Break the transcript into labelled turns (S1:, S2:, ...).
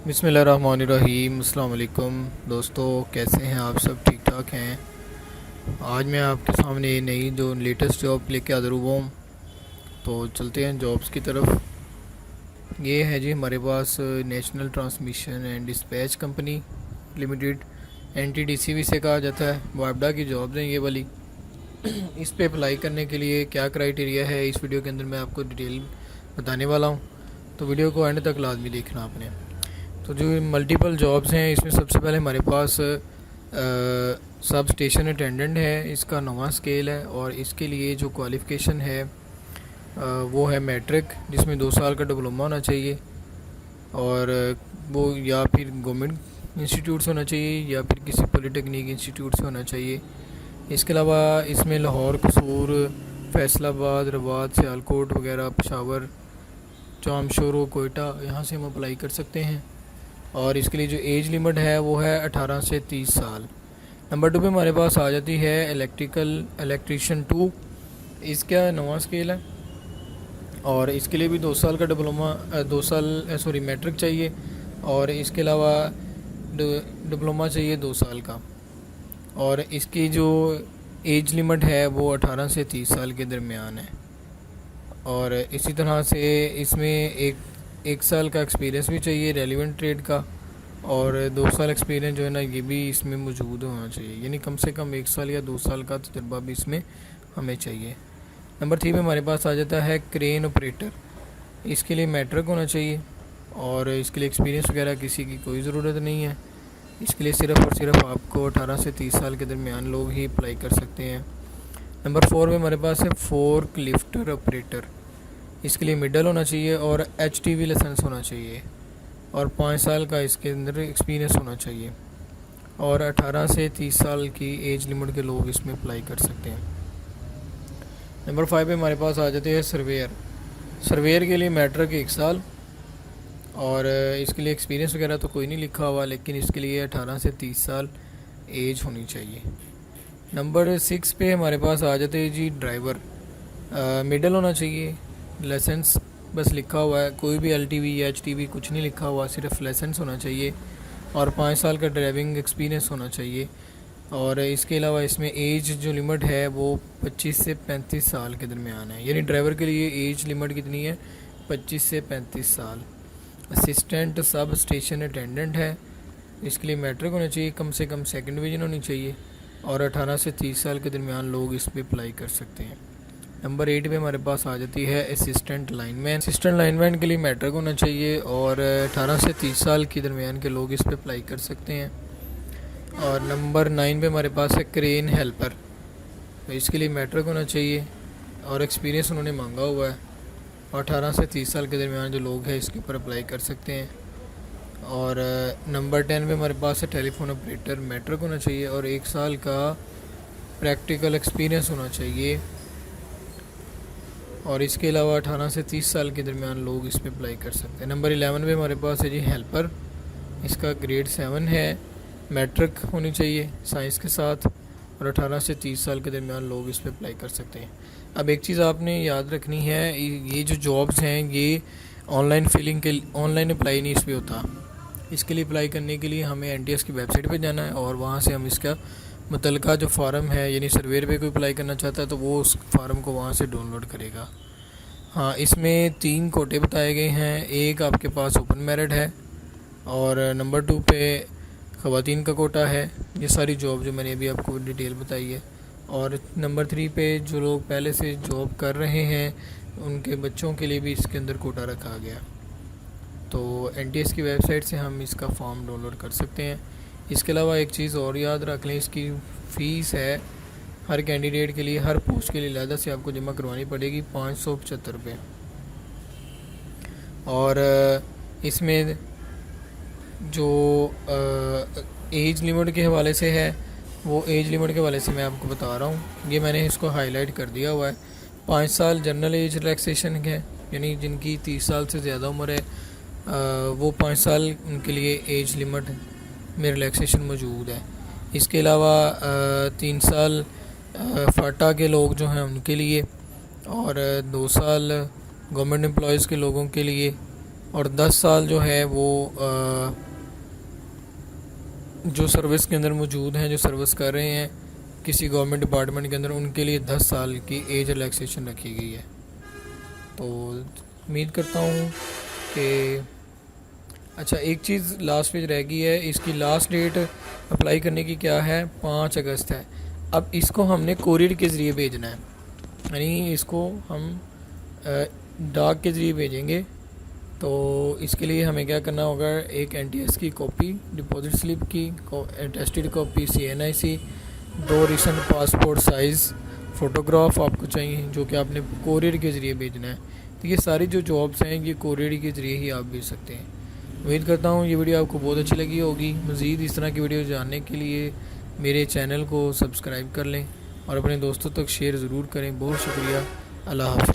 S1: बिस्मिल्लाहिर्रहमानिर्रहीम। अस्सलाम वालेकुम दोस्तों, कैसे हैं आप? सब ठीक ठाक हैं? आज मैं आपके सामने नई जो लेटेस्ट जॉब लेके हाज़िर हुआ हूँ। तो चलते हैं जॉब्स की तरफ। ये है जी हमारे पास national transmission and dispatch company limited, NTDC से कहा जाता है। वापडा की जॉब्स हैं ये वाली। इस पे अप्लाई करने के लिए क्या क्राइटेरिया है, इस वीडियो के अंदर मैं आपको डिटेल बताने वाला हूँ। तो वीडियो को एंड तक लाजमी देखना आपने। तो जो मल्टीपल जॉब्स हैं, इसमें सबसे पहले हमारे पास सब स्टेशन अटेंडेंट है। इसका 9वां स्केल है और इसके लिए जो क्वालिफ़िकेशन है वो है मैट्रिक, जिसमें 2 साल का डिप्लोमा होना चाहिए और वो या फिर गवर्नमेंट इंस्टीट्यूट से होना चाहिए या फिर किसी पॉलिटेक्निक इंस्टीट्यूट से होना चाहिए। इसके अलावा इसमें लाहौर, कसूर, फैसलाबाद, रवात, सियालकोट वगैरह, पेशावर, जामशोरो, कोयटा, यहाँ से हम अप्लाई कर सकते हैं। और इसके लिए जो एज लिमिट है वो है 18 से 30 साल। नंबर 2 पे हमारे पास आ जाती है इलेक्ट्रीशियन 2। इसका 9वां स्केल है और इसके लिए भी 2 साल का डिप्लोमा, 2 साल मैट्रिक चाहिए और इसके अलावा डिप्लोमा चाहिए 2 साल का। और इसकी जो एज लिमिट है वो 18 से 30 साल के दरमियान है। और इसी तरह से इसमें एक साल का एक्सपीरियंस भी चाहिए रेलिवेंट ट्रेड का, और 2 साल एक्सपीरियंस जो है ना ये भी इसमें मौजूद होना चाहिए, यानी कम से कम 1 साल या 2 साल का तजर्बा भी इसमें हमें चाहिए। नंबर 3 में हमारे पास आ जाता है क्रेन ऑपरेटर। इसके लिए मैट्रिक होना चाहिए और इसके लिए एक्सपीरियंस वगैरह किसी की कोई ज़रूरत नहीं है। इसके लिए सिर्फ़ और सिर्फ आपको 18 से 30 साल के दरमियान लोग ही अप्लाई कर सकते हैं। नंबर 4 में हमारे पास है फोर्क लिफ्टर ऑपरेटर। इसके लिए मिडल होना चाहिए और HTV लाइसेंस होना चाहिए और 5 साल का इसके अंदर एक्सपीरियंस होना चाहिए और 18 से 30 साल की एज लिमिट के लोग इसमें अप्लाई कर सकते हैं। नंबर 5 पे हमारे पास आ जाते हैं सर्वेयर के लिए मैट्रिक 1 साल और इसके लिए एक्सपीरियंस वगैरह तो कोई नहीं लिखा हुआ, लेकिन इसके लिए 18 से 30 साल एज होनी चाहिए। नंबर 6 पे हमारे पास आ जाते हैं जी ड्राइवर। मिडल होना चाहिए, लाइसेंस बस लिखा हुआ है, कोई भी LTV या HTV कुछ नहीं लिखा हुआ, सिर्फ लाइसेंस होना चाहिए और 5 साल का ड्राइविंग एक्सपीरियंस होना चाहिए। और इसके अलावा इसमें एज जो लिमिट है वो 25 से 35 साल के दरमियान है, यानी ड्राइवर के लिए एज लिमिट कितनी है? 25 से 35 साल। असिस्टेंट सब स्टेशन अटेंडेंट है। इसके लिए मैट्रिक होना चाहिए, कम से कम 2nd डिवीज़न होनी चाहिए और 18 से 30 साल के दरमियान लोग इस पर अप्लाई कर सकते हैं। नंबर 8 पे हमारे पास आ जाती है असिस्टेंट लाइनमैन के लिए मैट्रिक होना चाहिए और 18 से 30 साल के दरमियान के लोग इस पर अप्लाई कर सकते हैं। और नंबर 9 पे हमारे पास है क्रेन हेल्पर। तो इसके लिए मैट्रिक होना चाहिए और एक्सपीरियंस उन्होंने मांगा हुआ है और 18 से 30 साल के दरमियान जो लोग हैं इसके ऊपर अप्लाई कर सकते हैं। और नंबर 10 पे हमारे पास है टेलीफोन ऑपरेटर। मैट्रिक होना चाहिए और 1 साल का प्रैक्टिकल एक्सपीरियंस होना चाहिए और इसके अलावा 18 से 30 साल के दरमियान लोग इस पर अप्लाई कर सकते हैं। नंबर 11 पे हमारे पास है जी हेल्पर। इसका ग्रेड 7 है, मैट्रिक होनी चाहिए साइंस के साथ और 18 से 30 साल के दरमियान लोग इस पर अप्लाई कर सकते हैं। अब एक चीज़ आपने याद रखनी है, ये जो जॉब्स हैं ये ऑनलाइन अप्लाई नहीं इस पर होता। इसके लिए अप्लाई करने के लिए हमें NTS की वेबसाइट पर जाना है और वहाँ से हम इसका मुतलका जो फार्म है, यानी सर्वेयर पे कोई अप्लाई करना चाहता है तो वो उस फार्म को वहाँ से डाउनलोड करेगा। हाँ, इसमें 3 कोटे बताए गए हैं। एक आपके पास ओपन मेरिट है और नंबर 2 पे ख़वातीन का कोटा है। ये सारी जॉब जो मैंने अभी आपको डिटेल बताई है। और नंबर 3 पे जो लोग पहले से जॉब कर रहे हैं उनके बच्चों के लिए भी इसके अंदर कोटा रखा गया। तो NTS की वेबसाइट से हम इसका फॉर्म डाउनलोड कर सकते हैं। इसके अलावा एक चीज़ और याद रख लें, इसकी फ़ीस है हर कैंडिडेट के लिए, हर पोस्ट के लिए अलग से आपको जमा करवानी पड़ेगी 575 रुपये। और इसमें जो एज लिमिट के हवाले से है, वो एज लिमिट के हवाले से मैं आपको बता रहा हूँ। ये मैंने इसको हाईलाइट कर दिया हुआ है। 5 साल जनरल एज रिलैक्सेशन है, यानी जिनकी 30 साल से ज़्यादा उम्र है वो 5 साल उनके लिए एज लिमिट में रिलैक्सेशन मौजूद है। इसके अलावा 3 साल फाटा के लोग जो हैं उनके लिए और 2 साल गवर्नमेंट एम्प्लॉयज़ के लोगों के लिए और 10 साल जो है वो जो सर्विस के अंदर मौजूद हैं, जो सर्विस कर रहे हैं किसी गवर्नमेंट डिपार्टमेंट के अंदर, उनके लिए 10 साल की एज रिलैक्सेशन रखी गई है। तो उम्मीद करता हूँ कि अच्छा, एक चीज़ लास्ट पेज रह गई है, इसकी लास्ट डेट अप्लाई करने की क्या है, 5 अगस्त है। अब इसको हमने कोरियर के ज़रिए भेजना है, यानी इसको हम डाक के ज़रिए भेजेंगे। तो इसके लिए हमें क्या करना होगा, एक NTS की कॉपी, डिपॉजिट स्लिप की attested copy, CNIC, 2 recent passport size photograph आपको चाहिए, जो कि आपने कोरियर के ज़रिए भेजना है। तो ये सारी जो जॉब्स हैं ये कोरियर के ज़रिए ही आप भेज सकते हैं। उम्मीद करता हूँ ये वीडियो आपको बहुत अच्छी लगी होगी। मज़ीद इस तरह की वीडियो जानने के लिए मेरे चैनल को सब्सक्राइब कर लें और अपने दोस्तों तक शेयर ज़रूर करें। बहुत शुक्रिया। अल्लाह हाफ़िज़।